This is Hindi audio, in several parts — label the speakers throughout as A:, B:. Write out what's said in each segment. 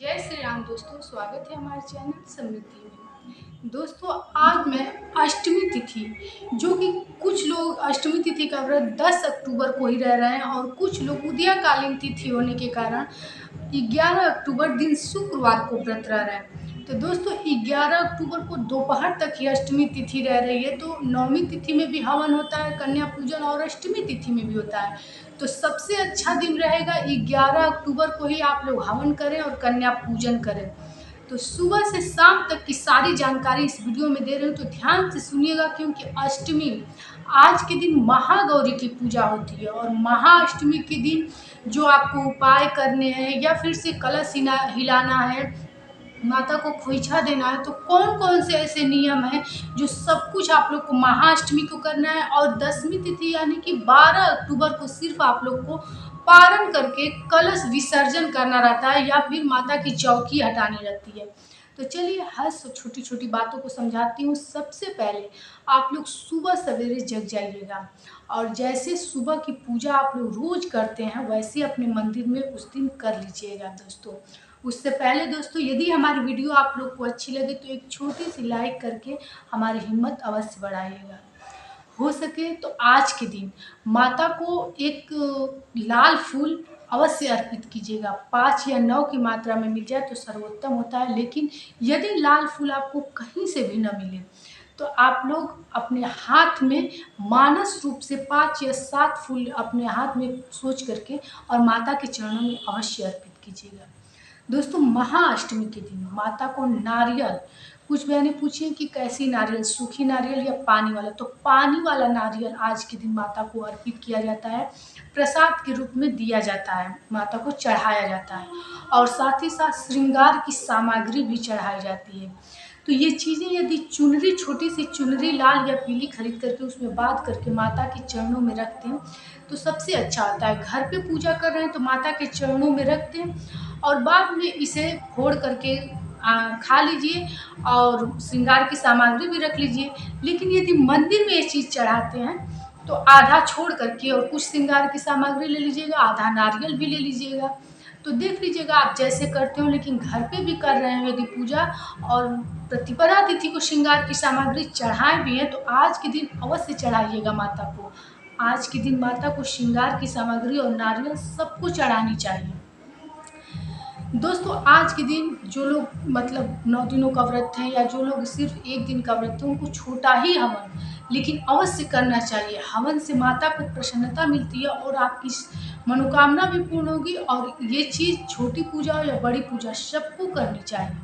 A: जय श्री राम दोस्तों, स्वागत है हमारे चैनल समृद्धि में। दोस्तों, आज मैं अष्टमी तिथि, जो कि कुछ लोग अष्टमी तिथि का व्रत 10 अक्टूबर को ही रह रहे हैं और कुछ लोग उदयकालीन तिथि होने के कारण 11 अक्टूबर दिन शुक्रवार को व्रत रह रहे हैं। तो दोस्तों, 11 अक्टूबर को दोपहर तक ही अष्टमी तिथि रह रही है। तो नवमी तिथि में भी हवन होता है, कन्या पूजन, और अष्टमी तिथि में भी होता है। तो सबसे अच्छा दिन रहेगा 11 अक्टूबर को ही आप लोग हवन करें और कन्या पूजन करें। तो सुबह से शाम तक की सारी जानकारी इस वीडियो में दे रहे हूँ, तो ध्यान से सुनिएगा, क्योंकि अष्टमी आज के दिन महागौरी की पूजा होती है। और महाअष्टमी के दिन जो आपको उपाय करने हैं या फिर से कलश हिलाना है, माता को खोइछा देना है, तो कौन कौन से ऐसे नियम हैं जो सब कुछ आप लोग को महाअष्टमी को करना है। और दसवीं तिथि यानी कि 12 अक्टूबर को सिर्फ आप लोग को पारण करके कलश विसर्जन करना रहता है या फिर माता की चौकी हटानी रहती है। तो चलिए हर छोटी छोटी बातों को समझाती हूँ। सबसे पहले आप लोग सुबह सवेरे जग जाइएगा, और जैसे सुबह की पूजा आप लोग रोज करते हैं वैसे अपने मंदिर में उस दिन कर लीजिएगा दोस्तों। उससे पहले दोस्तों, यदि हमारी वीडियो आप लोग को अच्छी लगे तो एक छोटी सी लाइक करके हमारी हिम्मत अवश्य बढ़ाइएगा। हो सके तो आज के दिन माता को एक लाल फूल अवश्य अर्पित कीजिएगा। 5 या 9 की मात्रा में मिल जाए तो सर्वोत्तम होता है, लेकिन यदि लाल फूल आपको कहीं से भी न मिले तो आप लोग अपने हाथ में मानस रूप से 5 या 7 फूल अपने हाथ में सोच करके और माता के चरणों में अवश्य अर्पित कीजिएगा। दोस्तों, महाअष्टमी के दिन माता को नारियल, कुछ बहनें पूछिए कि कैसी नारियल, सूखी नारियल या पानी वाला, तो पानी वाला नारियल आज के दिन माता को अर्पित किया जाता है, प्रसाद के रूप में दिया जाता है, माता को चढ़ाया जाता है। और साथ ही साथ श्रृंगार की सामग्री भी चढ़ाई जाती है। तो ये चीज़ें यदि चुनरी, छोटी सी चुनरी लाल या पीली खरीद करके उसमें बांध करके माता के चरणों में रखते हैं तो सबसे अच्छा होता है। घर पे पूजा कर रहे हैं तो माता के चरणों में रख दें और बाद में इसे फोड़ करके खा लीजिए और श्रृंगार की सामग्री भी रख लीजिए। लेकिन यदि मंदिर में ये चीज़ चढ़ाते हैं तो आधा छोड़ करके और कुछ श्रृंगार की सामग्री ले लीजिएगा, आधा नारियल भी ले लीजिएगा। तो देख लीजिएगा आप जैसे करते हो, लेकिन घर पे भी कर रहे हैं यदि पूजा और प्रतिपदा तिथि को श्रृंगार की सामग्री चढ़ाए भी हैं तो आज के दिन अवश्य चढ़ाइएगा माता को। आज के दिन माता को श्रृंगार की सामग्री और नारियल सबको चढ़ानी चाहिए। दोस्तों, आज के दिन जो लोग मतलब 9 दिनों का व्रत है या जो लोग सिर्फ 1 दिन का व्रत है, उनको छोटा ही हवन लेकिन अवश्य करना चाहिए। हवन से माता को प्रसन्नता मिलती है और आपकी मनोकामना भी पूर्ण होगी। और ये चीज़ छोटी पूजा हो या बड़ी पूजा सबको करनी चाहिए।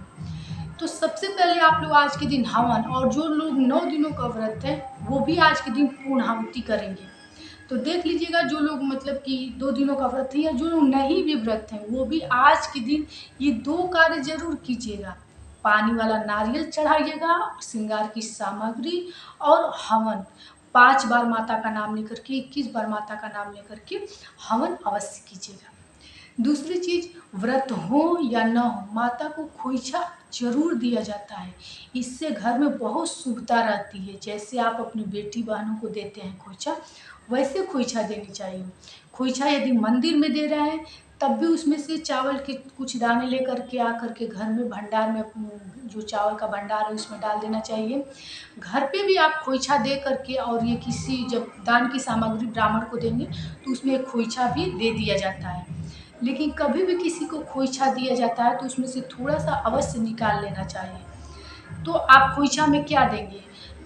A: तो सबसे पहले आप लोग आज के दिन हवन, और जो लोग 9 दिनों का व्रत है वो भी आज के दिन पूर्ण आहुति करेंगे। तो देख लीजिएगा, जो लोग मतलब कि 2 दिनों का व्रत है या जो लोग नहीं भी व्रत हैं वो भी आज के दिन ये 2 कार्य जरूर कीजिएगा। पानी वाला नारियल चढ़ाइएगा, श्रृंगार की सामग्री और हवन 5 बार माता का नाम लेकर के, 21 बार माता का नाम लेकर के हवन अवश्य कीजिएगा। दूसरी चीज़, व्रत हो या न हो माता को खोइछा जरूर दिया जाता है। इससे घर में बहुत शुभता रहती है। जैसे आप अपनी बेटी बहनों को देते हैं खोइछा, वैसे खोइछा देनी चाहिए। खोइछा यदि मंदिर में दे रहे हैं तब भी उसमें से चावल के कुछ दाने लेकर के आकर के घर में भंडार में जो चावल का भंडार है उसमें डाल देना चाहिए। घर पे भी आप खोइछा दे करके, और ये किसी जब दान की सामग्री ब्राह्मण को देंगे तो उसमें एक खोइछा भी दे दिया जाता है। लेकिन कभी भी किसी को खोइछा दिया जाता है तो उसमें से थोड़ा सा अवश्य निकाल लेना चाहिए। तो आप खोइछा में क्या देंगे?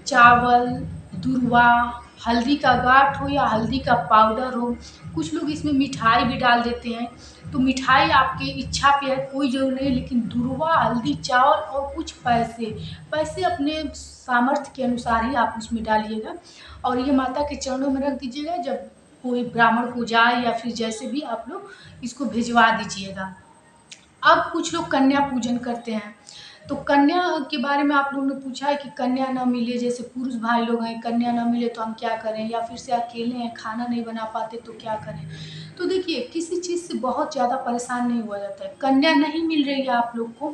A: चावल, दूर्वा, हल्दी का गांठ हो या हल्दी का पाउडर हो, कुछ लोग इसमें मिठाई भी डाल देते हैं। तो मिठाई आपकी इच्छा पे है, कोई ज़रूर नहीं, लेकिन दूर्वा, हल्दी, चावल और कुछ पैसे, पैसे अपने सामर्थ्य के अनुसार ही आप उसमें डालिएगा और ये माता के चरणों में रख दीजिएगा। जब कोई ब्राह्मण को जाए या फिर जैसे भी आप लोग इसको भिजवा दीजिएगा। अब कुछ लोग कन्या पूजन करते हैं। तो कन्या के बारे में आप लोगों ने पूछा है कि कन्या ना मिले, जैसे पुरुष भाई लोग हैं, कन्या ना मिले तो हम क्या करें, या फिर से अकेले हैं, खाना नहीं बना पाते तो क्या करें। तो देखिए, किसी चीज़ से बहुत ज़्यादा परेशान नहीं हुआ जाता है। कन्या नहीं मिल रही है आप लोग को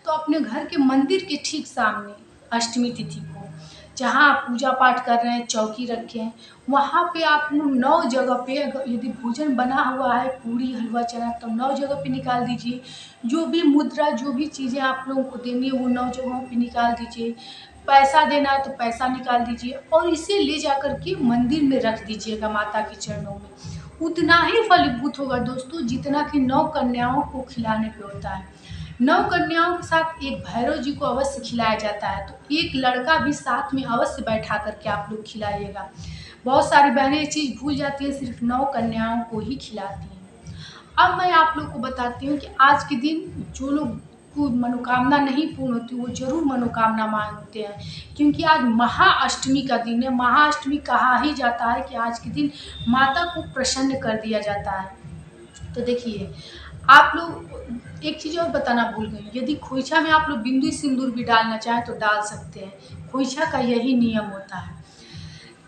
A: तो अपने घर के मंदिर के ठीक सामने अष्टमी तिथि को जहाँ आप पूजा पाठ कर रहे हैं चौकी रखे हैं, वहाँ पे आप 9 जगह पे अगर यदि भोजन बना हुआ है पूड़ी हलवा चना तो 9 जगह पे निकाल दीजिए। जो भी मुद्रा जो भी चीज़ें आप लोगों को देनी है वो 9 जगहों पे निकाल दीजिए। पैसा देना है तो पैसा निकाल दीजिए और इसे ले जाकर के मंदिर में रख दीजिएगा माता के चरणों में। उतना ही फलीभूत होगा दोस्तों जितना कि 9 कन्याओं को खिलाने पे होता है। 9 कन्याओं के साथ एक भैरव जी को अवश्य खिलाया जाता है, तो एक लड़का भी साथ में अवश्य बैठा करके आप लोग खिलाइएगा। बहुत सारी बहनें ये चीज़ भूल जाती हैं, सिर्फ 9 कन्याओं को ही खिलाती हैं। अब मैं आप लोग को बताती हूँ कि आज के दिन जो लोग को मनोकामना नहीं पूर्ण होती वो ज़रूर मनोकामना मांगते हैं, क्योंकि आज महाअष्टमी का दिन है। महाअष्टमी कहा ही जाता है कि आज के दिन माता को प्रसन्न कर दिया जाता है। तो देखिए, आप लोग एक चीज़ और बताना भूल गई, यदि खोइछा में आप लोग बिंदु सिंदूर भी डालना चाहें तो डाल सकते हैं। खोइछा का यही नियम होता है।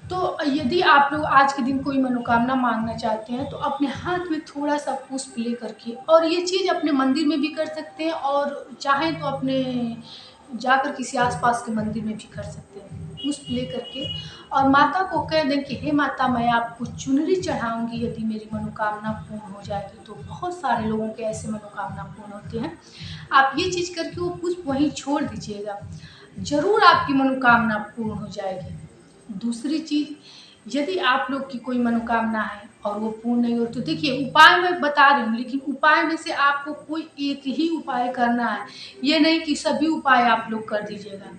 A: तो यदि आप लोग आज के दिन कोई मनोकामना मांगना चाहते हैं तो अपने हाथ में थोड़ा-सा पुष्प लेकर के, और ये चीज़ अपने मंदिर में भी कर सकते हैं और चाहें तो अपने जाकर किसी आस-पास के मंदिर में भी कर सकते हैं। पुष्प लेकर के और माता को कह दें कि हे माता, मैं आपको चुनरी चढ़ाऊँगी यदि मेरी मनोकामना पूर्ण हो जाएगी। तो बहुत सारे लोगों के ऐसे मनोकामना पूर्ण होते हैं। आप ये चीज़ करके वो पुष्प वहीं छोड़ दीजिएगा, ज़रूर आपकी मनोकामना पूर्ण हो जाएगी। दूसरी चीज़, यदि आप लोग की कोई मनोकामना है और वो पूर्ण नहीं हो तो देखिए, उपाय मैं बता रही हूँ, लेकिन उपाय में से आपको कोई एक ही उपाय करना है। ये नहीं कि सभी उपाय आप लोग कर दीजिएगा।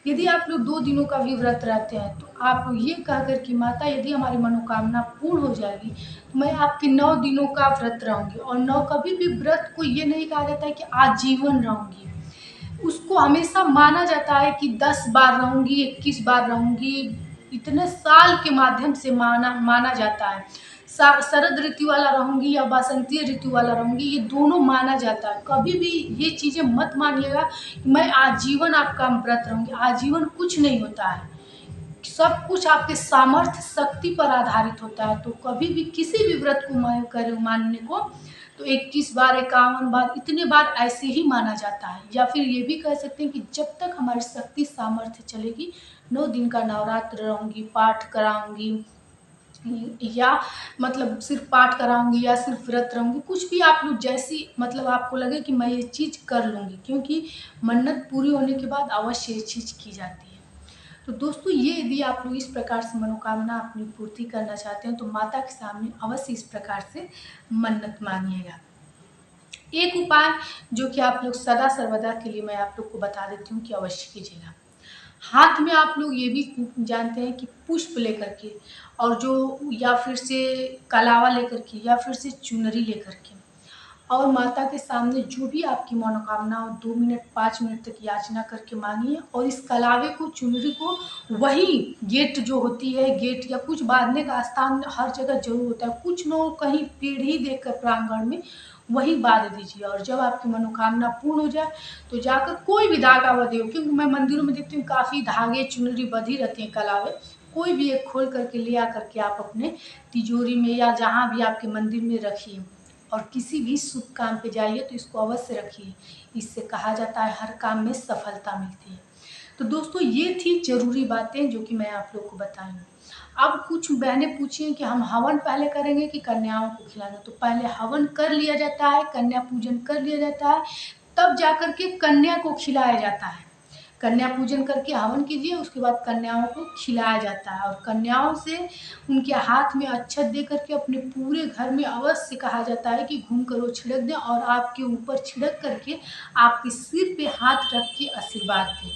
A: यदि आप लोग 2 दिनों का भी व्रत रहते हैं तो आप लोग ये कहकर कि माता यदि हमारी मनोकामना पूर्ण हो जाएगी तो मैं आपके 9 दिनों का व्रत रहूँगी। और 9 कभी भी व्रत को ये नहीं कहा जाता है कि आजीवन रहूँगी। उसको हमेशा माना जाता है कि 10 बार रहूँगी, 21 बार रहूँगी, इतने साल के माध्यम से माना जाता है। शरद ऋतु वाला रहूँगी या बसंतीय ऋतु वाला रहूँगी, ये दोनों माना जाता है। कभी भी ये चीज़ें मत मानिएगा कि मैं आजीवन आपका व्रत रहूँगी, आजीवन कुछ नहीं होता है। सब कुछ आपके सामर्थ्य शक्ति पर आधारित होता है। तो कभी भी किसी भी व्रत को मानने को तो 21 बार 51 बार इतने बार ऐसे ही माना जाता है। या फिर ये भी कह सकते हैं कि जब तक हमारी शक्ति सामर्थ्य चलेगी 9 दिन का नवरात्र रहूँगी, पाठ कराऊँगी या मतलब सिर्फ पाठ कराऊँगी या सिर्फ व्रत रहूँगी, कुछ भी आप लोग जैसी मतलब आपको लगे कि मैं ये चीज़ कर लूँगी, क्योंकि मन्नत पूरी होने के बाद अवश्य ये चीज़ की जाती है। तो दोस्तों, ये यदि आप लोग इस प्रकार से मनोकामना अपनी पूर्ति करना चाहते हैं तो माता के सामने अवश्य इस प्रकार से मन्नत मांगिएगा। एक उपाय जो कि आप लोग सदा सर्वदा के लिए मैं आप लोग को बता देती हूँ कि अवश्य कीजिएगा। हाथ में आप लोग ये भी जानते हैं कि पुष्प लेकर के और जो या फिर से कलावा लेकर के या फिर से चुनरी लेकर के और माता के सामने जो भी आपकी मनोकामना हो 2 मिनट 5 मिनट तक याचना करके मांगिए। और इस कलावे को चुनरी को वही गेट जो होती है, गेट या कुछ बांधने का स्थान हर जगह जरूर होता है, कुछ लोग कहीं पेड़ ही देखकर प्रांगण में वही बांध दीजिए। और जब आपकी मनोकामना पूर्ण हो जाए तो जाकर कोई भी धागा बंधे हो, क्योंकि मैं मंदिरों में देखती हूँ काफ़ी धागे चुनरी बंधी रहती हैं कलावे, कोई भी एक खोल करके ले आ करके आप अपने तिजोरी में या जहाँ भी आपके मंदिर में रखिए। और किसी भी शुभ काम पे जाइए तो इसको अवश्य रखिए। इससे कहा जाता है हर काम में सफलता मिलती है। तो दोस्तों, ये थी ज़रूरी बातें जो कि मैं आप लोग को बताई हूँ। अब कुछ बहनें पूछी हैं कि हम हवन पहले करेंगे कि कन्याओं को खिलाना। तो पहले हवन कर लिया जाता है, कन्या पूजन कर लिया जाता है, तब जाकर के कन्या को खिलाया जाता है। कन्या पूजन करके हवन कीजिए, उसके बाद कन्याओं को खिलाया जाता है। और कन्याओं से उनके हाथ में अक्षत दे करके अपने पूरे घर में अवश्य कहा जाता है कि घूम कर वो छिड़क दें और आपके ऊपर छिड़क करके आपके सिर पे हाथ रख के आशीर्वाद दें।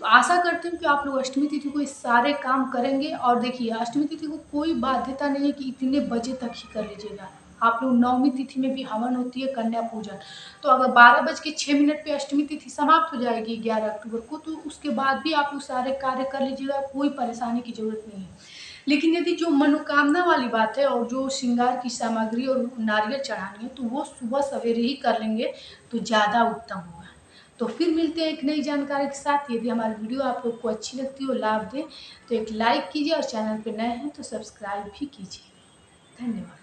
A: तो आशा करती हूँ कि आप लोग अष्टमी तिथि को ये सारे काम करेंगे। और देखिए, अष्टमी तिथि को कोई बाध्यता नहीं है कि इतने बजे तक ही कर लीजिएगा। आप लोग नवमी तिथि में भी हवन होती है कन्या पूजन, तो अगर 12:06 पे अष्टमी तिथि समाप्त हो जाएगी 11 अक्टूबर को, तो उसके बाद भी आप लोग सारे कार्य कर लीजिएगा, कोई परेशानी की जरूरत नहीं है। लेकिन यदि जो मनोकामना वाली बात है और जो श्रृंगार की सामग्री और नारियल चढ़ानी है तो वो सुबह सवेरे ही कर लेंगे तो ज़्यादा उत्तम होगा। तो फिर मिलते हैं एक नई जानकारी के साथ। यदि हमारी वीडियो आप लोग को अच्छी लगती हो, लाभ दे, तो एक लाइक कीजिए और चैनल पर नए हैं तो सब्सक्राइब भी कीजिए। धन्यवाद।